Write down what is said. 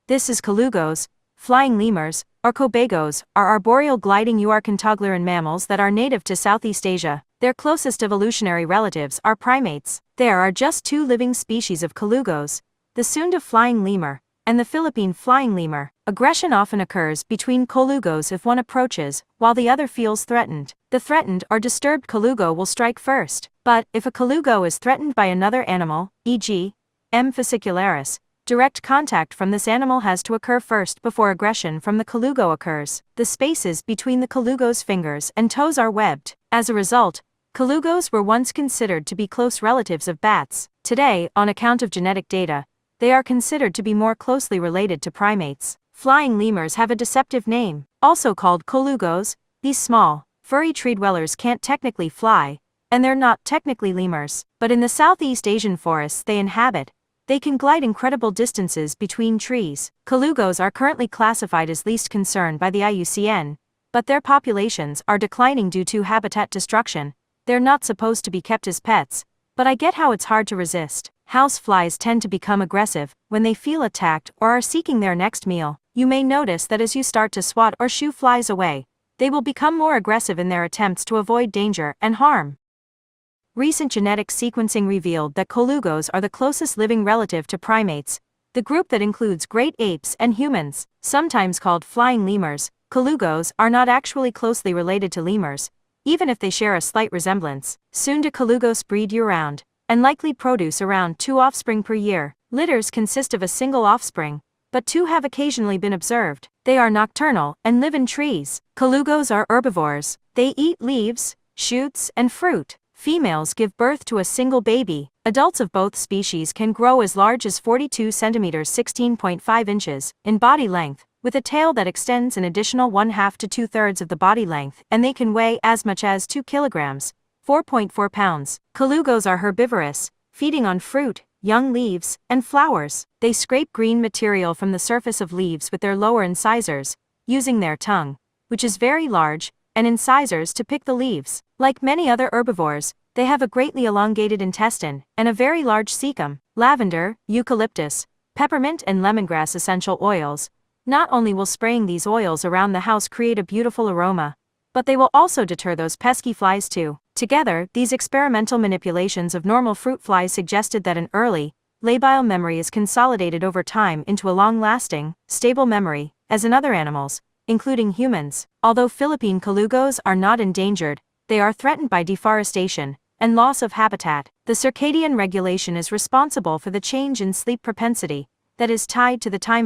This is Colugos, flying lemurs, or cobagos, are arboreal gliding euarchnontogleran mammals that are native to Southeast Asia. Their closest evolutionary relatives are primates. There are just two living species of colugos, the Sunda flying lemur and the Philippine flying lemur. Aggression often occurs between colugos if one approaches, while the other feels threatened. The threatened or disturbed colugo will strike first, but if a colugo is threatened by another animal, e.g., M. fascicularis, direct contact from this animal has to occur first before aggression from the colugo occurs. The spaces between the colugo's fingers and toes are webbed. As a result, colugos were once considered to be close relatives of bats. Today, on account of genetic data, they are considered to be more closely related to primates. Flying lemurs have a deceptive name, also called colugos. These small, furry tree dwellers can't technically fly, and they're not technically lemurs, but in the Southeast Asian forests they inhabit, they can glide incredible distances between trees. Colugos are currently classified as least concern by the IUCN, but their populations are declining due to habitat destruction. They're not supposed to be kept as pets, but I get how it's hard to resist. Houseflies tend to become aggressive when they feel attacked or are seeking their next meal. You may notice that as you start to swat or shoo flies away, they will become more aggressive in their attempts to avoid danger and harm. Recent genetic sequencing revealed that colugos are the closest living relative to primates, the group that includes great apes and humans. Sometimes called flying lemurs, colugos are not actually closely related to lemurs, even if they share a slight resemblance. Sunda colugos breed year-round, and likely produce around 2 offspring per year. Litters consist of a single offspring, but 2 have occasionally been observed. They are nocturnal and live in trees. Colugos are herbivores. They eat leaves, shoots, and fruit. Females give birth to a single baby. Adults of both species can grow as large as 42 centimeters (16.5 inches) in body length, with a tail that extends an additional 1/2 to 2/3 of the body length, and they can weigh as much as 2 kilograms. 4.4 pounds. Colugos are herbivorous, feeding on fruit, young leaves, and flowers. They scrape green material from the surface of leaves with their lower incisors, using their tongue, which is very large, and incisors to pick the leaves. Like many other herbivores, they have a greatly elongated intestine and a very large cecum. Lavender, eucalyptus, peppermint, and lemongrass essential oils. Not only will spraying these oils around the house create a beautiful aroma, but they will also deter those pesky flies too. Together, these experimental manipulations of normal fruit flies suggested that an early, labile memory is consolidated over time into a long-lasting, stable memory, as in other animals, including humans. Although Philippine colugos are not endangered, they are threatened by deforestation and loss of habitat. The circadian regulation is responsible for the change in sleep propensity that is tied to the time of